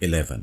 11।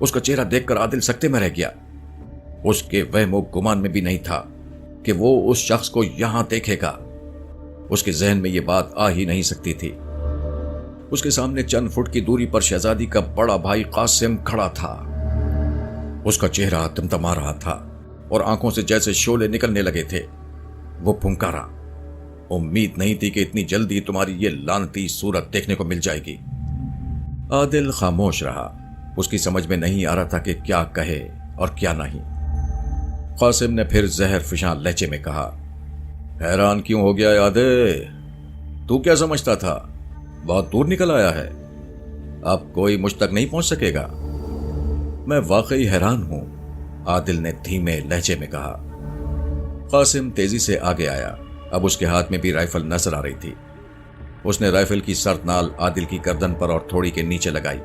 اس کا چہرہ دیکھ کر عادل سکتے میں رہ گیا۔ اس کے وہم و گمان میں بھی نہیں تھا کہ وہ اس شخص کو یہاں دیکھے گا۔ اس کے ذہن میں یہ بات آ ہی نہیں سکتی تھی۔ اس کے سامنے چند فٹ کی دوری پر شہزادی کا بڑا بھائی قاسم کھڑا تھا۔ اس کا چہرہ تمتما رہا تھا اور آنکھوں سے جیسے شعلے نکلنے لگے تھے۔ وہ پھنکارا، امید نہیں تھی کہ اتنی جلدی تمہاری یہ لعنتی صورت دیکھنے کو مل جائے گی۔ عادل خاموش رہا۔ اس کی سمجھ میں نہیں آ رہا تھا کہ کیا کہے اور کیا نہیں۔ قاسم نے پھر زہر فشاں لہجے میں کہا، حیران کیوں ہو گیا عادل؟ تو کیا سمجھتا تھا بہت دور نکل آیا ہے، اب کوئی مجھ تک نہیں پہنچ سکے گا؟ میں واقعی حیران ہوں، عادل نے دھیمے لہجے میں کہا۔ قاسم تیزی سے آگے آیا۔ اب اس کے ہاتھ میں بھی رائفل نظر آ رہی تھی۔ اس نے رائفل کی سرد نال عادل کی گردن پر اور تھوڑی کے نیچے لگائی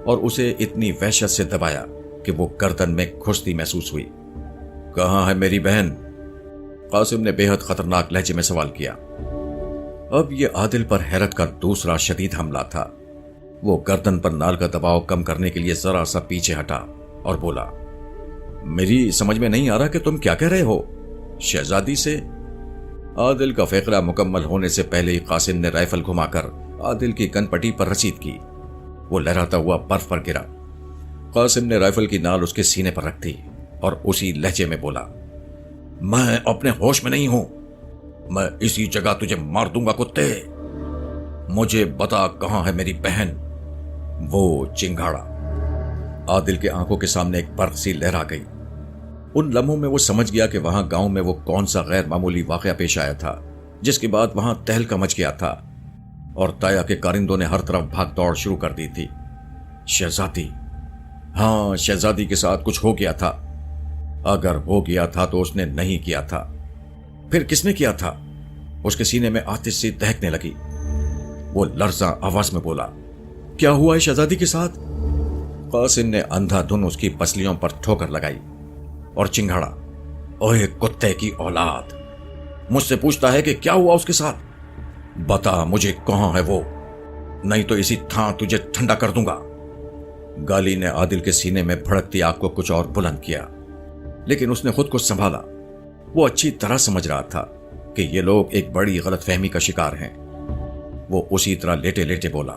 اور اسے اتنی وحشت سے دبایا کہ وہ گردن میں کھستی محسوس ہوئی۔ کہاں ہے میری بہن؟ قاسم نے بے حد خطرناک لہجے میں سوال کیا۔ اب یہ عادل پر حیرت کا دوسرا شدید حملہ تھا۔ وہ گردن پر نال کا دباؤ کم کرنے کے لیے ذرا سا پیچھے ہٹا اور بولا، میری سمجھ میں نہیں آ رہا کہ تم کیا کہہ رہے ہو؟ شہزادی سے؟ عادل کا فقرہ مکمل ہونے سے پہلے ہی قاسم نے رائفل گھما کر عادل کی کن پٹی پر رسید کی۔ وہ لہراتا ہوا برف پر گرا۔ قاسم نے رائفل کی نال اس کے سینے پر رکھ دی اور اسی لہجے میں بولا، میں اپنے ہوش میں نہیں ہوں، میں اسی جگہ تجھے مار دوں گا کتے۔ مجھے بتا کہاں ہے میری بہن؟ وہ چنگھاڑا۔ عادل کے آنکھوں کے سامنے ایک برق سی لہرا گئی۔ ان لمحوں میں وہ سمجھ گیا کہ وہاں گاؤں میں وہ کون سا غیر معمولی واقعہ پیش آیا تھا جس کے بعد وہاں تہلکہ مچ گیا تھا اور تایا کے کارندوں نے ہر طرف بھاگ دوڑ شروع کر دی تھی۔ شہزادی، ہاں شہزادی کے ساتھ کچھ ہو گیا تھا۔ اگر ہو گیا تھا تو اس نے نہیں کیا تھا، پھر کس نے کیا تھا؟ اس کے سینے میں آتش سی دہکنے لگی۔ وہ لرزاں آواز میں بولا، کیا ہوا ہے شہزادی کے ساتھ؟ قاسم نے اندھا دھن اس کی پسلیوں پر ٹھوکر لگائی اور چنگھاڑا، اوے کتے کی اولاد، مجھ سے پوچھتا ہے کہ کیا ہوا اس کے ساتھ؟ بتا مجھے کہاں ہے وہ، نہیں تو اسی تھان تجھے ٹھنڈا کر دوں گا۔ گالی نے عادل کے سینے میں بھڑکتی آگ کو کچھ اور بلند کیا، لیکن اس نے خود کو سنبھالا۔ وہ اچھی طرح سمجھ رہا تھا کہ یہ لوگ ایک بڑی غلط فہمی کا شکار ہیں۔ وہ اسی طرح لیٹے لیٹے بولا،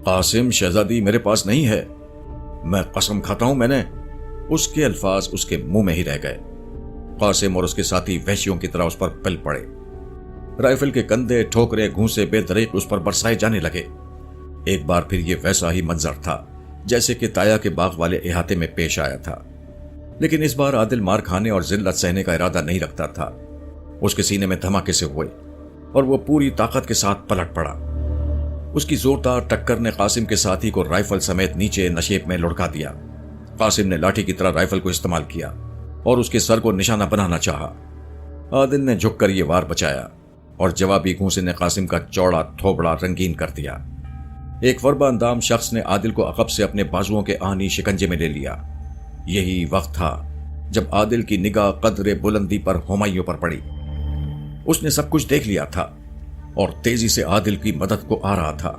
قاسم شہزادی میرے پاس نہیں ہے، میں قسم کھاتا ہوں میں نے۔ اس کے الفاظ اس کے منہ میں ہی رہ گئے۔ قاسم اور اس کے ساتھی وحشیوں کی طرح اس پر پل پڑے۔ رائفل کے کندھے، ٹھوکرے، گھونسے بے دریغ اس پر برسائے جانے لگے۔ ایک بار پھر یہ ویسا ہی منظر تھا جیسے کہ تایا کے باغ والے احاطے میں پیش آیا تھا، لیکن اس بار عادل مار کھانے اور ذلت سہنے کا ارادہ نہیں رکھتا تھا۔ اس کے سینے میں دھماکے سے ہوئے اور وہ پوری طاقت کے ساتھ پلٹ پڑا۔ اس کی زوردار ٹکر نے قاسم کے ساتھی کو رائفل سمیت نیچے نشیب میں لڑکا دیا۔ قاسم نے لاٹھی کی طرح رائفل کو استعمال کیا اور اس کے سر کو نشانہ بنانا چاہا۔ عادل نے جھک کر یہ وار بچایا اور جوابی گھونسے نے قاسم کا چوڑا تھوبڑا رنگین کر دیا۔ ایک وربا اندام شخص نے عادل کو عقب سے اپنے بازوؤں کے آہنی شکنجے میں لے لیا۔ یہی وقت تھا جب عادل کی نگاہ قدر بلندی پر ہمایوں پر پڑی۔ اس نے سب کچھ دیکھ لیا تھا اور تیزی سے عادل کی مدد کو آ رہا تھا۔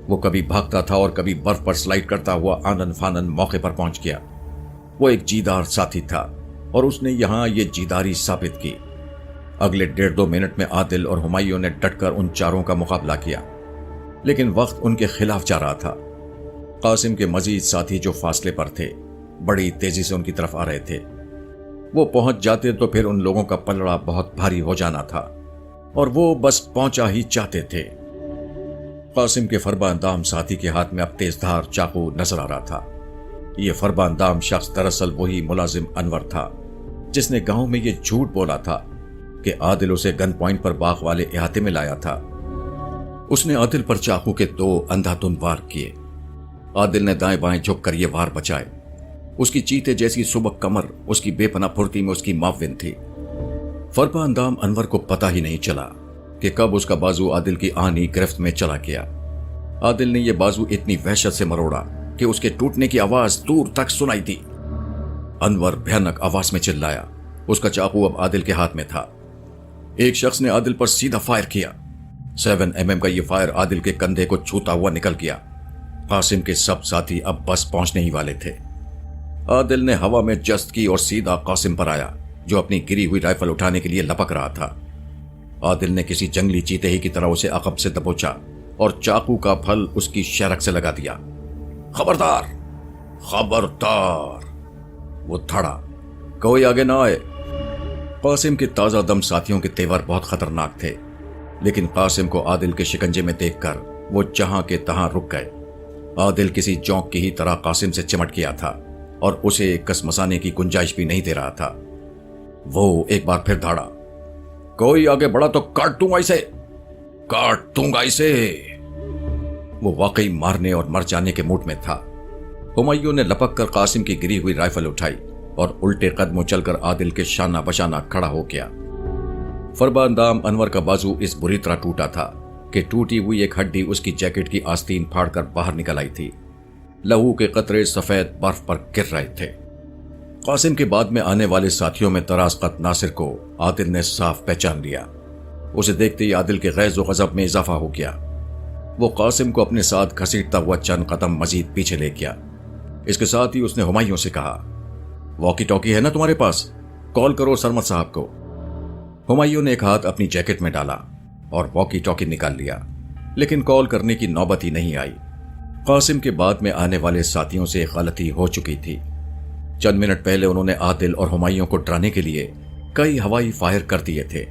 وہ کبھی بھاگتا تھا اور کبھی برف پر سلائیڈ کرتا ہوا آنن فانن موقع پر پہنچ گیا۔ وہ ایک جیدار ساتھی تھا اور اس نے یہاں یہ جیداری ثابت کی۔ اگلے 1.5-2 منٹ میں عادل اور ہمایوں نے ڈٹ کر ان چاروں کا مقابلہ کیا، لیکن وقت ان کے خلاف جا رہا تھا۔ قاسم کے مزید ساتھی جو فاصلے پر تھے بڑی تیزی سے ان کی طرف آ رہے تھے۔ وہ پہنچ جاتے تو پھر ان لوگوں کا پلڑا بہت بھاری ہو جانا تھا اور وہ بس پہنچا ہی چاہتے تھے۔ قاسم کے فربا اندام ساتھی کے ہاتھ میں اب تیز دھار چاقو نظر آ رہا تھا۔ یہ فربا اندام شخص دراصل وہی ملازم انور تھا جس نے گاؤں میں یہ جھوٹ بولا تھا کہ عادل اسے گن پوائنٹ پر باغ والے احاطے میں لایا تھا۔ اس نے عادل پر چاقو کے 2 اندھا دھند وار کیے۔ عادل نے دائیں بائیں جھک کر یہ وار بچائے۔ اس کی چیتے جیسی سبک کمر اس کی بے پناہ پھرتی میں اس کی معاون تھی۔ فربا اندام انور کو پتہ ہی نہیں چلا کہ کب اس کا بازو عادل کی آہنی گرفت میں چلا گیا۔ عادل نے یہ بازو اتنی وحشت سے مروڑا کہ اس کے ٹوٹنے کی آواز دور تک سنائی دی۔ انور بھیانک آواز میں چلایا۔ اس کا چاقو اب عادل کے ہاتھ میں تھا۔ ایک شخص نے عادل پر سیدھا فائر کیا۔ 7 mm کا یہ فائر عادل کے کندھے کو چھوتا ہوا نکل گیا۔ قاسم کے سب ساتھی اب بس پہنچنے ہی والے تھے۔ عادل نے ہوا میں جست کی اور سیدھا قاسم پر آیا، جو اپنی گری ہوئی رائفل اٹھانے کے لیے لپک رہا تھا۔ عادل نے کسی جنگلی چیتے ہی کی طرح اسے عقب سے دبوچا اور چاقو کا پھل اس کی شہرک سے لگا دیا۔ خبردار، خبردار! وہ تھڑا، کوئی آگے نہ آئے۔ قاسم کے تازہ دم ساتھیوں کے تیور بہت خطرناک تھے، لیکن قاسم کو عادل کے شکنجے میں دیکھ کر وہ جہاں کے تہاں رک گئے۔ عادل کسی جونک کی ہی طرح قاسم سے چمٹ گیا تھا اور اسے کسمسانے کی گنجائش بھی نہیں دے رہا تھا۔ وہ ایک بار پھر دھاڑا، کوئی آگے بڑھا تو کاٹ دوں گا اسے، کاٹ دوں گا اسے۔ وہ واقعی مارنے اور مر جانے کے موڈ میں تھا۔ ہمایوں نے لپک کر قاسم کی گری ہوئی رائفل اٹھائی اور الٹے قدموں چل کر عادل کے شانہ بشانہ کھڑا ہو گیا۔ فربا اندام انور کا بازو اس بری طرح ٹوٹا تھا کہ ٹوٹی ہوئی ایک ہڈی اس کی جیکٹ کی آستین پھاڑ کر باہر نکل آئی تھی۔ لہو کے قطرے سفید برف پر گر رہے تھے۔ قاسم کے بعد میں آنے والے ساتھیوں میں طراز قد ناصر کو عادل نے صاف پہچان لیا۔ اسے دیکھتے ہی عادل کے غیظ و غضب میں اضافہ ہو گیا۔ وہ قاسم کو اپنے ساتھ گھسیٹتا ہوا چند قدم مزید پیچھے لے گیا۔ اس کے ساتھ ہی اس نے ہمایوں سے کہا، واکی ٹاکی ہے نا تمہارے پاس؟ کال کرو سرمد صاحب کو۔ ہمایوں نے ایک ہاتھ اپنی جیکٹ میں ڈالا اور واکی ٹاکی نکال لیا، لیکن کال کرنے کی نوبت ہی نہیں آئی۔ قاسم کے بعد میں آنے والے ساتھیوں سے غلطی ہو چکی تھی۔ چند منٹ پہلے انہوں نے عادل اور ہمایوں کو ڈرانے کے لیے کئی ہوائی فائر کر دیے تھے۔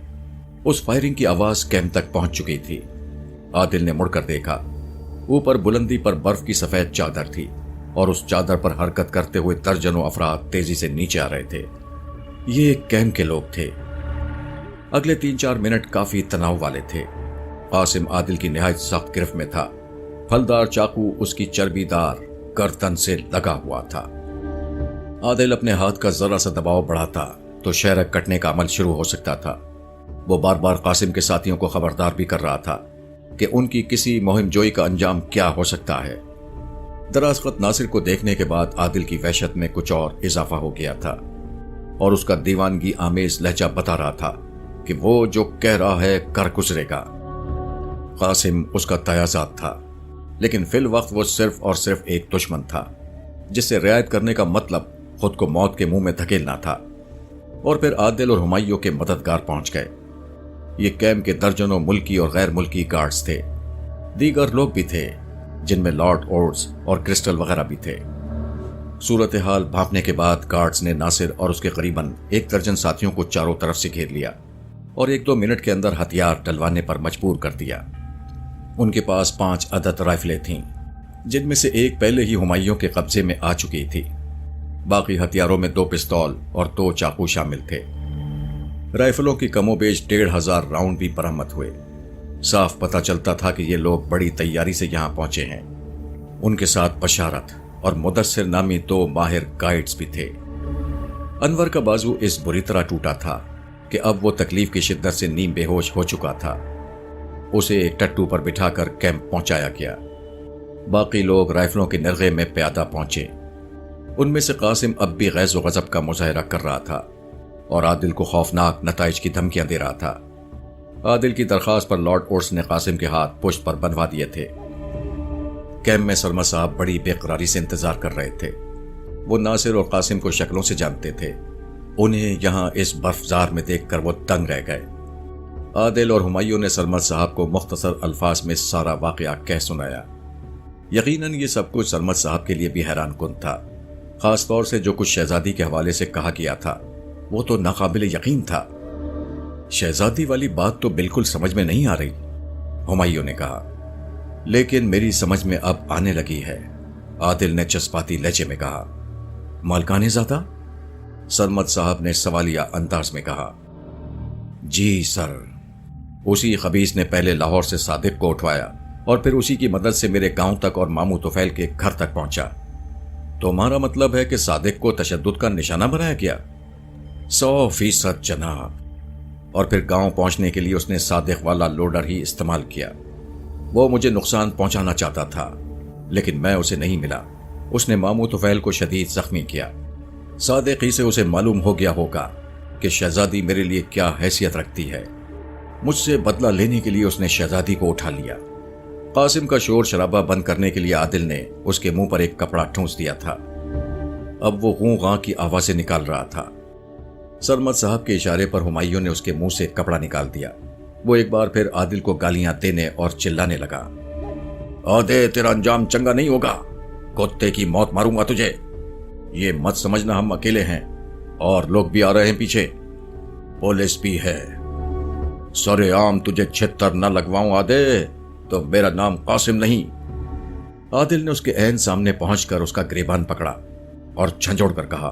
اس فائرنگ کی آواز کیمپ تک پہنچ چکی تھی۔ عادل نے مڑ کر دیکھا، اوپر بلندی پر برف کی سفید چادر تھی اور اس چادر پر حرکت کرتے ہوئے درجنوں افراد تیزی سے نیچے آ رہے تھے۔ یہ کیمپ کے لوگ تھے۔ اگلے 3-4 منٹ کافی تناؤ والے تھے۔ قاسم عادل کی نہایت سخت گرفت میں تھا۔ پھلدار چاقو اس کی چربی دار گردن سے لگا ہوا تھا۔ عادل اپنے ہاتھ کا ذرا سا دباؤ بڑھاتا تو شہرک کٹنے کا عمل شروع ہو سکتا تھا۔ وہ بار بار قاسم کے ساتھیوں کو خبردار بھی کر رہا تھا کہ ان کی کسی مہم جوئی کا انجام کیا ہو سکتا ہے۔ دراز خط ناصر کو دیکھنے کے بعد عادل کی وحشت میں کچھ اور اضافہ ہو گیا تھا، اور اس کا دیوانگی آمیز لہجہ بتا رہا تھا کہ وہ جو کہہ رہا ہے کر گزرے گا۔ قاسم اس کا تیازات تھا، لیکن فی الوقت وہ صرف اور صرف ایک دشمن تھا، جس سے رعایت کرنے کا مطلب خود کو موت کے منہ میں دھکیلنا تھا۔ اور پھر عادل اور ہمایوں کے مددگار پہنچ گئے۔ یہ کیمپ کے درجنوں ملکی اور غیر ملکی گارڈز تھے۔ دیگر لوگ بھی تھے، جن میں لارڈ اورز اور کرسٹل وغیرہ بھی تھے۔ صورتحال بھاپنے کے بعد گارڈز نے ناصر اور اس کے قریباً 1 درجن ساتھیوں کو چاروں طرف سے گھیر لیا اور 1-2 منٹ کے اندر ہتھیار ڈلوانے پر مجبور کر دیا۔ ان کے پاس 5 عدد رائفلیں تھیں، جن میں سے ایک پہلے ہی ہمایوں کے قبضے میں آ چکی تھی۔ باقی ہتھیاروں میں 2 پستول اور 2 چاقو شامل تھے۔ رائفلوں کی کم و بیش 1500 راؤنڈ بھی برآمد ہوئے۔ صاف پتہ چلتا تھا کہ یہ لوگ بڑی تیاری سے یہاں پہنچے ہیں۔ ان کے ساتھ بشارت اور مدثر نامی 2 ماہر گائیڈز بھی تھے۔ انور کا بازو اس بری طرح ٹوٹا تھا کہ اب وہ تکلیف کی شدت سے نیم بے ہوش ہو چکا تھا۔ اسے ایک ٹٹو پر بٹھا کر کیمپ پہنچایا گیا۔ باقی لوگ رائفلوں کے نرغے میں پیادہ پہنچے۔ ان میں سے قاسم اب بھی غیظ و غضب کا مظاہرہ کر رہا تھا اور عادل کو خوفناک نتائج کی دھمکیاں دے رہا تھا۔ عادل کی درخواست پر لارڈ اورس نے قاسم کے ہاتھ پشت پر بندھوا دیے تھے۔ کیمپ میں سرما صاحب بڑی بے قراری سے انتظار کر رہے تھے۔ وہ ناصر اور قاسم کو شکلوں سے جانتے تھے۔ انہیں یہاں اس برفزار میں دیکھ کر وہ دنگ رہ گئے۔ عادل اور ہمایوں نے سرمد صاحب کو مختصر الفاظ میں سارا واقعہ کہہ سنایا۔ یقیناً یہ سب کچھ سرمد صاحب کے لیے بھی حیران کن تھا، خاص طور سے جو کچھ شہزادی کے حوالے سے کہا گیا تھا وہ تو ناقابل یقین تھا۔ شہزادی والی بات تو بالکل سمجھ میں نہیں آ رہی، ہمایوں نے کہا، لیکن میری سمجھ میں اب آنے لگی ہے، عادل نے جذباتی لہجے میں کہا۔ مالکان زادہ؟ سرمد صاحب نے سوالیہ انداز میں کہا۔ جی سر، اسی خبیث نے پہلے لاہور سے صادق کو اٹھوایا اور پھر اسی کی مدد سے میرے گاؤں تک اور مامو طفیل کے گھر تک پہنچا۔ تمہارا مطلب ہے کہ صادق کو تشدد کا نشانہ بنایا گیا؟ 100% جناب۔ اور پھر گاؤں پہنچنے کے لیے اس نے صادق والا لوڈر ہی استعمال کیا۔ وہ مجھے نقصان پہنچانا چاہتا تھا، لیکن میں اسے نہیں ملا۔ اس نے مامو طفیل کو شدید زخمی کیا۔ صادق ہی سے اسے معلوم ہو گیا ہوگا کہ شہزادی میرے لیے کیا حیثیت رکھتی ہے۔ مجھ سے بدلہ لینے کے لیے اس نے شہزادی کو اٹھا لیا۔ قاسم کا شور شرابہ بند کرنے کے لیے عادل نے اس کے منہ پر ایک کپڑا ٹھونس دیا تھا۔ اب وہ غوں غاں کی آوازیں نکال رہا تھا۔ سرمد صاحب کے اشارے پر ہمایوں نے اس کے منہ سے کپڑا نکال دیا۔ وہ ایک بار پھر عادل کو گالیاں دینے اور چلانے لگا۔ عہدے تیرا انجام چنگا نہیں ہوگا، کتے کی موت ماروں گا تجھے۔ یہ مت سمجھنا ہم اکیلے ہیں، اور لوگ بھی آ رہے ہیں پیچھے، پولیس بھی ہے۔ سرے عام تجھے چھتر نہ لگواؤں عادے تو میرا نام قاسم نہیں۔ عادل نے اس کے عین سامنے پہنچ کر اس کا گریبان پکڑا اور جھنجھوڑ کر کہا،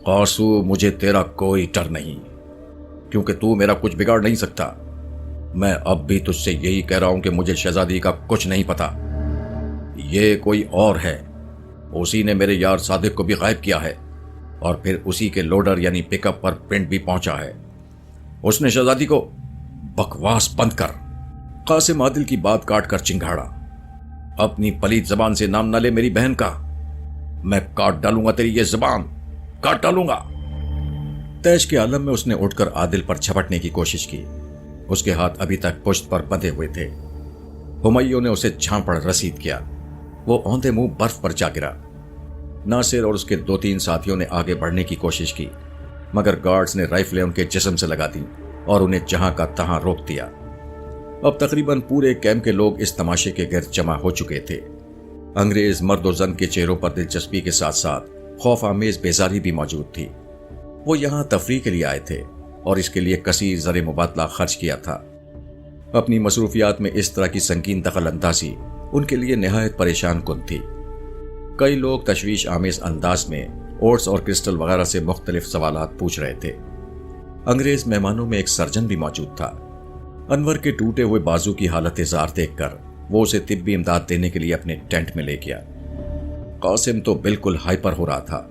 قاسو مجھے تیرا کوئی ڈر نہیں، کیونکہ تو میرا کچھ بگاڑ نہیں سکتا۔ میں اب بھی تجھ سے یہی کہہ رہا ہوں کہ مجھے شہزادی کا کچھ نہیں پتا، یہ کوئی اور ہے۔ اسی نے میرے یار صادق کو بھی غائب کیا ہے، اور پھر اسی کے لوڈر یعنی پک اپ پر پرنٹ بھی پہنچا ہے۔ اس نے شہزادی کو… بکواس بند کر، قاسم عادل کی بات کاٹ کر چنگھاڑا۔ اپنی پلیت زبان سے نام نہ لے میری بہن کا، میں کاٹ ڈالوں گا تیری یہ زبان، کاٹ ڈالوں گا۔ تیش کے عالم میں اس نے اٹھ کر عادل پر جھپٹنے کی کوشش کی۔ اس کے ہاتھ ابھی تک پشت پر بندھے ہوئے تھے۔ ہمایوں نے اسے جھانپڑ رسید کیا۔ وہ اوندے منہ برف پر جا گرا۔ ناصر اور اس کے 2-3 ساتھیوں نے آگے بڑھنے کی کوشش کی، مگر گارڈز نے رائفلیں ان کے جسم سے لگا دیں اور انہیں جہاں کا تہاں روک دیا۔ اب تقریباً پورے کیمپ کے لوگ اس تماشے کے گرد جمع ہو چکے تھے۔ انگریز مرد و زن کے چہروں پر دلچسپی کے ساتھ ساتھ خوف آمیز بیزاری بھی موجود تھی۔ وہ یہاں تفریح کے لیے آئے تھے اور اس کے لیے کثیر زر مبادلہ خرچ کیا تھا۔ اپنی مصروفیات میں اس طرح کی سنگین دخل اندازی ان کے لیے نہایت پریشان کن تھی۔ کئی لوگ تشویش آمیز انداز میں اوٹس اور کرسٹل وغیرہ سے مختلف سوالات پوچھ رہے تھے۔ انگریز مہمانوں میں ایک سرجن بھی موجود تھا۔ انور کے ٹوٹے ہوئے بازو کی حالت زار دیکھ کر وہ اسے طبی امداد دینے کے لیے اپنے ٹینٹ میں لے گیا۔ قاسم تو بالکل ہائپر ہو رہا تھا،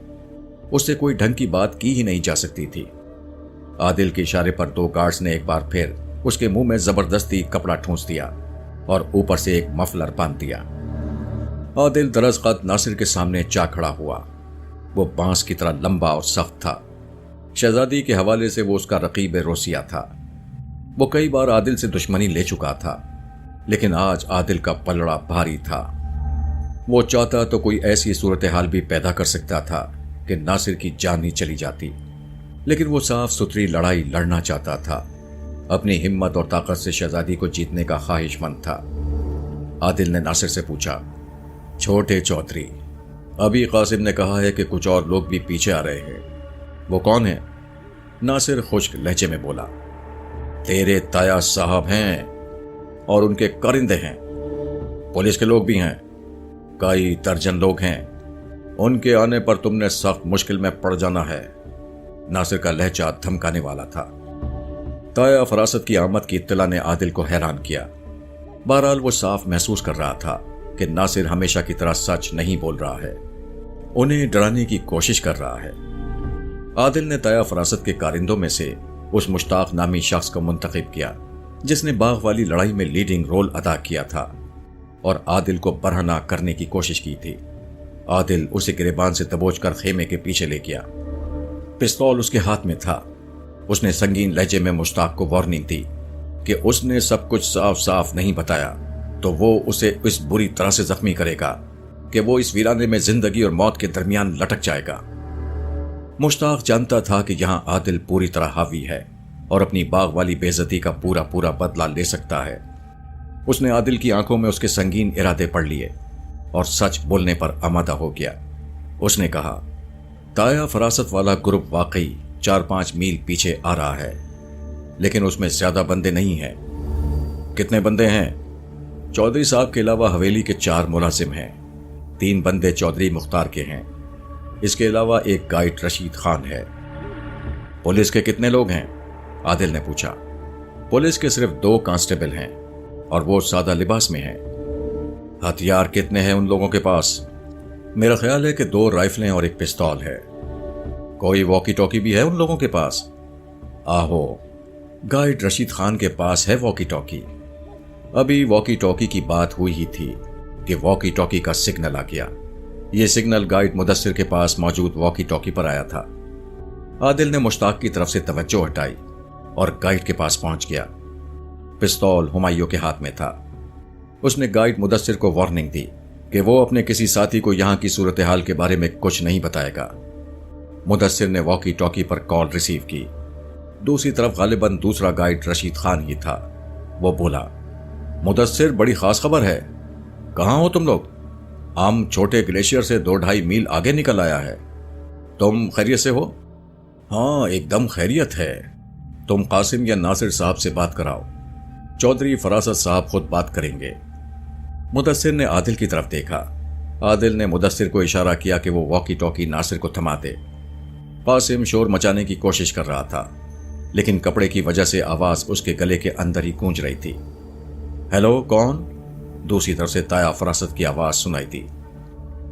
اس سے کوئی ڈھنگ کی بات کی ہی نہیں جا سکتی تھی۔ عادل کے اشارے پر 2 گارڈز نے ایک بار پھر اس کے منہ میں زبردستی کپڑا ٹھونس دیا اور اوپر سے ایک مفلر باندھ دیا۔ عادل درازقد ناصر کے سامنے جا کھڑا ہوا۔ وہ بانس کی طرح لمبا اور سخت تھا۔ شہزادی کے حوالے سے وہ اس کا رقیب روسیہ تھا۔ وہ کئی بار عادل سے دشمنی لے چکا تھا، لیکن آج عادل کا پلڑا بھاری تھا۔ وہ چاہتا تو کوئی ایسی صورتحال بھی پیدا کر سکتا تھا کہ ناصر کی جان ہی چلی جاتی، لیکن وہ صاف ستھری لڑائی لڑنا چاہتا تھا۔ اپنی ہمت اور طاقت سے شہزادی کو جیتنے کا خواہش مند تھا۔ عادل نے ناصر سے پوچھا، چھوٹے چودھری، ابھی قاسم نے کہا ہے کہ کچھ اور لوگ بھی پیچھے آ رہے ہیں، وہ کون ہیں؟ ناصر خشک لہجے میں بولا، تیرے تایا صاحب ہیں اور ان کے کرندے ہیں، پولیس کے لوگ بھی ہیں، کئی درجن لوگ ہیں، ان کے آنے پر تم نے سخت مشکل میں پڑ جانا ہے۔ ناصر کا لہجہ دھمکانے والا تھا۔ تایا فراست کی آمد کی اطلاع نے عادل کو حیران کیا۔ بہرحال وہ صاف محسوس کر رہا تھا کہ ناصر ہمیشہ کی طرح سچ نہیں بول رہا ہے، انہیں ڈرانے کی کوشش کر رہا ہے۔ عادل نے تایا فراست کے کارندوں میں سے اس مشتاق نامی شخص کو منتخب کیا جس نے باغ والی لڑائی میں لیڈنگ رول ادا کیا تھا اور عادل کو برہنہ کرنے کی کوشش کی تھی۔ عادل اسے گریبان سے دبوچ کر خیمے کے پیچھے لے گیا۔ پستول اس کے ہاتھ میں تھا۔ اس نے سنگین لہجے میں مشتاق کو وارننگ دی کہ اس نے سب کچھ صاف صاف نہیں بتایا تو وہ اسے اس بری طرح سے زخمی کرے گا کہ وہ اس ویرانے میں زندگی اور موت کے درمیان لٹک جائے گا۔ مشتاق جانتا تھا کہ یہاں عادل پوری طرح حاوی ہے اور اپنی باغ والی بے عزتی کا پورا بدلہ لے سکتا ہے۔ اس نے عادل کی آنکھوں میں اس کے سنگین ارادے پڑھ لیے اور سچ بولنے پر آمادہ ہو گیا۔ اس نے کہا، تایا فراست والا گروپ واقعی 4-5 میل پیچھے آ رہا ہے، لیکن اس میں زیادہ بندے نہیں ہیں۔ کتنے بندے ہیں؟ چودھری صاحب کے علاوہ حویلی کے 4 ملازم ہیں، 3 بندے چودھری مختار کے ہیں، اس کے علاوہ ایک گائیڈ رشید خان ہے۔ پولیس کے کتنے لوگ ہیں؟ عادل نے پوچھا۔ پولیس کے صرف 2 کانسٹیبل ہیں اور وہ سادہ لباس میں ہیں۔ ہتھیار کتنے ہیں ان لوگوں کے پاس؟ میرا خیال ہے کہ 2 رائفلیں اور 1 پستول ہے۔ کوئی واکی ٹاکی بھی ہے ان لوگوں کے پاس؟ آہو، گائیڈ رشید خان کے پاس ہے واکی ٹاکی۔ ابھی واکی ٹاکی کی بات ہوئی ہی تھی کہ واکی ٹاکی کا سگنل آ گیا۔ یہ سگنل گائیڈ مدثر کے پاس موجود واکی ٹاکی پر آیا تھا۔ عادل نے مشتاق کی طرف سے توجہ ہٹائی اور گائیڈ کے پاس پہنچ گیا۔ پستول ہمایوں کے ہاتھ میں تھا۔ اس نے گائیڈ مدثر کو وارننگ دی کہ وہ اپنے کسی ساتھی کو یہاں کی صورتحال کے بارے میں کچھ نہیں بتائے گا۔ مدثر نے واکی ٹاکی پر کال ریسیو کی۔ دوسری طرف غالباً دوسرا گائیڈ رشید خان ہی تھا۔ وہ بولا، مدثر بڑی خاص خبر ہے۔ کہاں ہو تم لوگ؟ ہم چھوٹے گلیشیئر سے 2-2.5 میل آگے نکل آیا ہے۔ تم خیریت سے ہو؟ ہاں ایک دم خیریت ہے۔ تم قاسم یا ناصر صاحب سے بات کراؤ، چودھری فراست صاحب خود بات کریں گے۔ مدثر نے عادل کی طرف دیکھا۔ عادل نے مدثر کو اشارہ کیا کہ وہ واکی ٹاکی ناصر کو تھما دے۔ قاسم شور مچانے کی کوشش کر رہا تھا، لیکن کپڑے کی وجہ سے آواز اس کے گلے کے اندر ہی گونج رہی تھی۔ ہیلو، کون؟ دوسری طرف سے تایا فراست کی آواز سنائی دی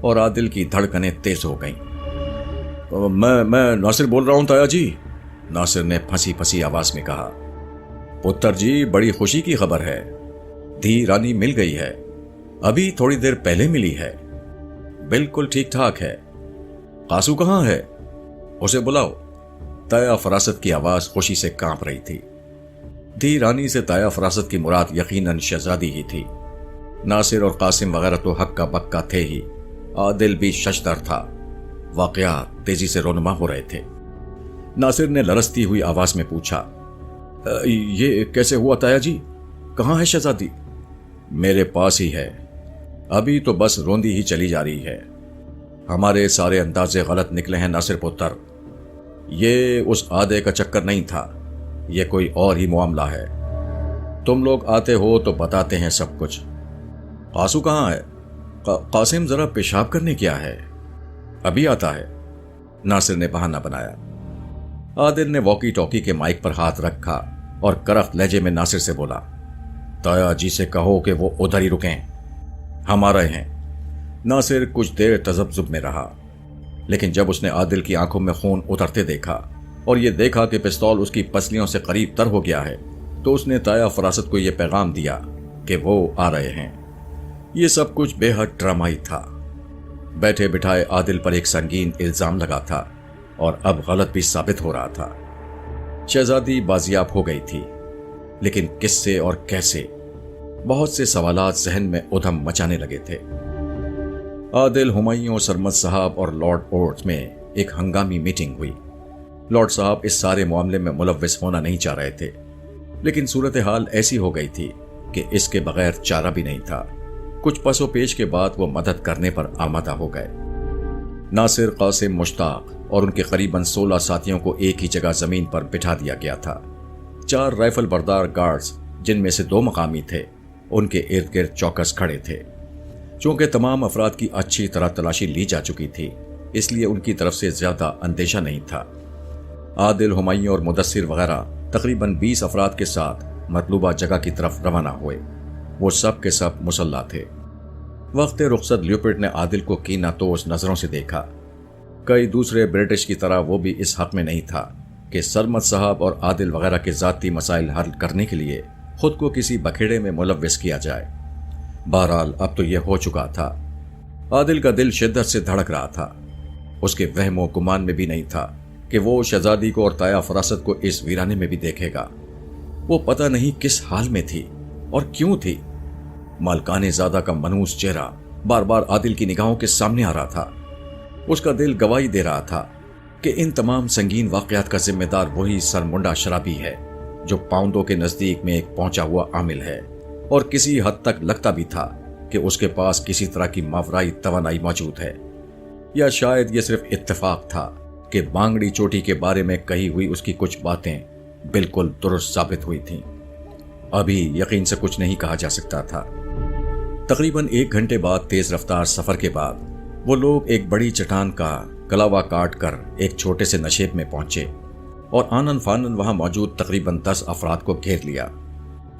اور عادل کی دھڑکنیں تیز ہو گئیں۔ میں ناصر بول رہا ہوں تایا جی، ناصر نے پھنسی پھنسی آواز میں کہا۔ پتر جی، بڑی خوشی کی خبر ہے، دھی رانی مل گئی ہے، ابھی تھوڑی دیر پہلے ملی ہے، بالکل ٹھیک ٹھاک ہے۔ قاسو کہاں ہے؟ اسے بلاؤ۔ تایا فراست کی آواز خوشی سے کانپ رہی تھی۔ دھی رانی سے تایا فراست کی مراد یقیناً شہزادی ہی تھی۔ ناصر اور قاسم وغیرہ تو حقہ بکا تھے ہی، عادل بھی ششدر تھا۔ واقعات تیزی سے رونما ہو رہے تھے۔ ناصر نے لرزتی ہوئی آواز میں پوچھا، یہ کیسے ہوا تایا جی؟ کہاں ہے شہزادی؟ میرے پاس ہی ہے، ابھی تو بس روندی ہی چلی جا رہی ہے۔ ہمارے سارے اندازے غلط نکلے ہیں ناصر پتر، یہ اس آدھے کا چکر نہیں تھا، یہ کوئی اور ہی معاملہ ہے۔ تم لوگ آتے ہو تو بتاتے ہیں سب کچھ۔ قاسو کہاں ہے؟ قاسم ذرا پیشاب کرنے کیا ہے، ابھی آتا ہے، ناصر نے بہانہ بنایا۔ عادل نے واکی ٹاکی کے مائک پر ہاتھ رکھا اور کرخت لہجے میں ناصر سے بولا، تایا جی سے کہو کہ وہ ادھر ہی رکیں، ہم آ رہے ہیں۔ ناصر کچھ دیر تذبذب میں رہا، لیکن جب اس نے عادل کی آنکھوں میں خون اترتے دیکھا اور یہ دیکھا کہ پستول اس کی پسلیوں سے قریب تر ہو گیا ہے، تو اس نے تایا فراست کو یہ پیغام دیا کہ وہ آ رہے ہیں۔ یہ سب کچھ بے حد ڈرامائی تھا۔ بیٹھے بٹھائے عادل پر ایک سنگین الزام لگا تھا اور اب غلط بھی ثابت ہو رہا تھا۔ شہزادی بازیاب ہو گئی تھی، لیکن کس سے اور کیسے؟ بہت سے سوالات ذہن میں ادھم مچانے لگے تھے۔ عادل، ہمایوں، سرمد صاحب اور لارڈ اورٹس میں ایک ہنگامی میٹنگ ہوئی۔ لارڈ صاحب اس سارے معاملے میں ملوث ہونا نہیں چاہ رہے تھے، لیکن صورتحال ایسی ہو گئی تھی کہ اس کے بغیر چارہ بھی نہیں تھا۔ کچھ پس و پیش کے بعد وہ مدد کرنے پر آمادہ ہو گئے۔ ناصر، قاسم، مشتاق اور ان کے قریباً 16 ساتھیوں کو ایک ہی جگہ زمین پر بٹھا دیا گیا تھا۔ 4 رائفل بردار گارڈز، جن میں سے 2 مقامی تھے، ان کے ارد گرد چوکس کھڑے تھے۔ چونکہ تمام افراد کی اچھی طرح تلاشی لی جا چکی تھی، اس لیے ان کی طرف سے زیادہ اندیشہ نہیں تھا۔ عادل، ہمایوں اور مدثر وغیرہ تقریباً 20 افراد کے ساتھ مطلوبہ جگہ کی طرف روانہ ہوئے۔ وہ سب کے سب مسلح تھے۔ وقت رخصت لیوپرٹ نے عادل کو کینہ توز نظروں سے دیکھا۔ کئی دوسرے برٹش کی طرح وہ بھی اس حق میں نہیں تھا کہ سرمد صاحب اور عادل وغیرہ کے ذاتی مسائل حل کرنے کے لیے خود کو کسی بکھیڑے میں ملوث کیا جائے۔ بہرحال اب تو یہ ہو چکا تھا۔ عادل کا دل شدت سے دھڑک رہا تھا۔ اس کے وہم و گمان میں بھی نہیں تھا کہ وہ شہزادی کو اور تایا فراست کو اس ویرانے میں بھی دیکھے گا۔ وہ پتہ نہیں کس حال میں تھی اور کیوں تھی۔ مالکان زادہ کا منحوس چہرہ بار بار عادل کی نگاہوں کے سامنے آ رہا تھا۔ اس کا دل گواہی دے رہا تھا کہ ان تمام سنگین واقعات کا ذمہ دار وہی سرمنڈا شرابی ہے جو پاؤندوں کے نزدیک میں ایک پہنچا ہوا عامل ہے، اور کسی حد تک لگتا بھی تھا کہ اس کے پاس کسی طرح کی ماورائی توانائی موجود ہے۔ یا شاید یہ صرف اتفاق تھا کہ بانگڑی چوٹی کے بارے میں کہی ہوئی اس کی کچھ باتیں بالکل درست ثابت ہوئی تھیں۔ ابھی یقین سے کچھ نہیں کہا جا سکتا تھا۔ تقریباً 1 گھنٹے بعد تیز رفتار سفر کے بعد وہ لوگ ایک بڑی چٹان کا کلاوا کاٹ کر ایک چھوٹے سے نشیب میں پہنچے اور آنن فانن وہاں موجود تقریباً 10 افراد کو گھیر لیا۔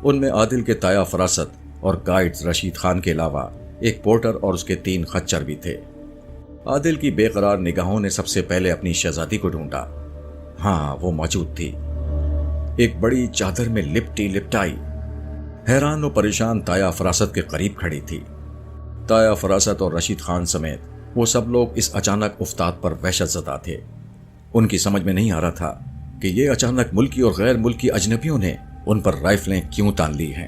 ان میں عادل کے تایا فراست اور گائیڈ رشید خان کے علاوہ ایک پورٹر اور اس کے 3 خچر بھی تھے۔ عادل کی بے قرار نگاہوں نے سب سے پہلے اپنی شہزادی کو ڈھونڈا۔ ہاں، وہ موجود تھی، ایک بڑی چادر میں لپٹائی حیران و پریشان تایا فراست کے قریب کھڑی تھی۔ تایا فراست اور رشید خان سمیت وہ سب لوگ اس اچانک افتاد پر وحشت زدہ تھے۔ ان کی سمجھ میں نہیں آ رہا تھا کہ یہ اچانک ملکی اور غیر ملکی اجنبیوں نے ان پر رائفلیں کیوں تان لی ہیں۔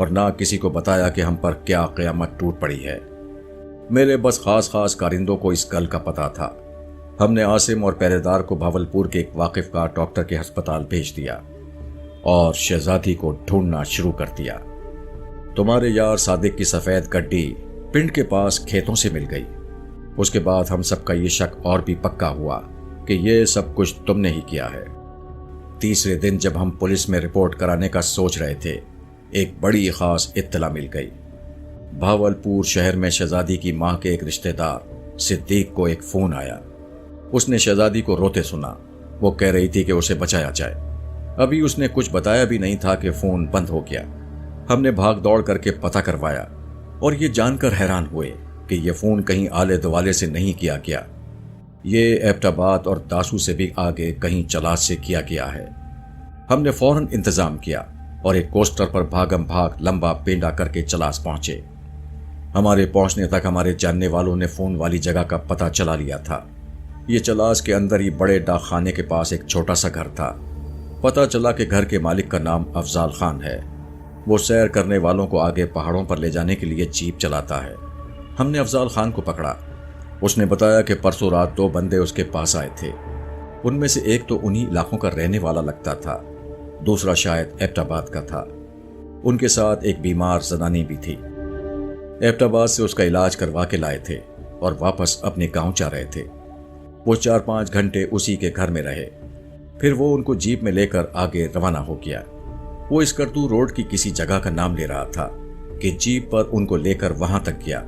اور نہ کسی کو بتایا کہ ہم پر کیا قیامت ٹوٹ پڑی ہے۔ میرے بس خاص کارندوں کو اس گل کا پتہ تھا۔ ہم نے عاصم اور پہرے دار کو بھاولپور کے ایک واقف کار ڈاکٹر کے ہسپتال بھیج دیا اور شہزادی کو ڈھونڈنا شروع کر دیا۔ تمہارے یار صادق کی سفید گڈی پنڈ کے پاس کھیتوں سے مل گئی۔ اس کے بعد ہم سب کا یہ شک اور بھی پکا ہوا کہ یہ سب کچھ تم نے ہی کیا ہے۔ تیسرے دن جب ہم پولیس میں رپورٹ کرانے کا سوچ رہے تھے، ایک بڑی خاص اطلاع مل گئی۔ بھاولپور شہر میں شہزادی کی ماں کے ایک رشتہ دار صدیق کو ایک فون آیا۔ اس نے شہزادی کو روتے سنا۔ وہ کہہ رہی تھی کہ اسے بچایا جائے۔ ابھی اس نے کچھ بتایا بھی نہیں تھا کہ فون بند ہو گیا۔ ہم نے بھاگ دوڑ کر کے پتہ کروایا اور یہ جان کر حیران ہوئے کہ یہ فون کہیں آلے دوالے سے نہیں کیا گیا، یہ ایبٹ آباد اور داسو سے بھی آگے کہیں چلاس سے کیا گیا ہے۔ ہم نے فوراً انتظام کیا اور ایک کوسٹر پر بھاگم بھاگ لمبا پینڈا کر کے چلاس پہنچے۔ ہمارے پہنچنے تک ہمارے جاننے والوں نے فون والی جگہ کا پتہ چلا لیا تھا۔ یہ چلاس کے اندر ہی بڑے ڈاک خانے کے پاس ایک چھوٹا سا گھر تھا۔ پتہ چلا کہ گھر کے مالک کا نام افضال خان ہے۔ وہ سیر کرنے والوں کو آگے پہاڑوں پر لے جانے کے لیے جیپ چلاتا ہے۔ ہم نے افضال خان کو پکڑا۔ اس نے بتایا کہ پرسوں رات 2 بندے اس کے پاس آئے تھے۔ ان میں سے ایک تو انہی علاقوں کا رہنے والا لگتا تھا، دوسرا شاید ایبٹ آباد کا تھا۔ ان کے ساتھ ایک بیمار زنانی بھی تھی۔ ایبٹ آباد سے اس کا علاج کروا کے لائے تھے اور واپس اپنے گاؤں جا رہے تھے۔ وہ 4-5 گھنٹے اسی کے گھر میں رہے، پھر وہ ان کو جیپ میں لے کر آگے روانہ ہو گیا۔ وہ اسکردو روڈ کی کسی جگہ کا نام لے رہا تھا کہ جیپ پر ان کو لے کر وہاں تک گیا۔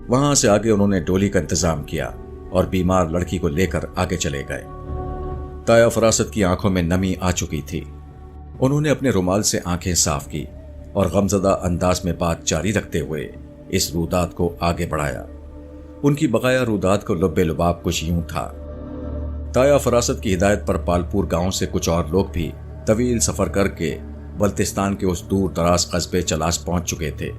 وہاں سے آگے انہوں نے ڈولی کا انتظام کیا اور بیمار لڑکی کو لے کر آگے چلے گئے۔ تایا فراست کی آنکھوں میں نمی آ چکی تھی۔ انہوں نے اپنے رومال سے آنکھیں صاف کی اور غمزدہ انداز میں بات جاری رکھتے ہوئے اس رودات کو آگے بڑھایا۔ ان کی بقایا رودات کو لب لباب کچھ یوں تھا۔ تایا فراست کی ہدایت پر پالپور گاؤں سے کچھ اور لوگ بھی طویل سفر کر کے بلتستان کے اس دور دراز قصبے چلاس پہنچ چکے تھے۔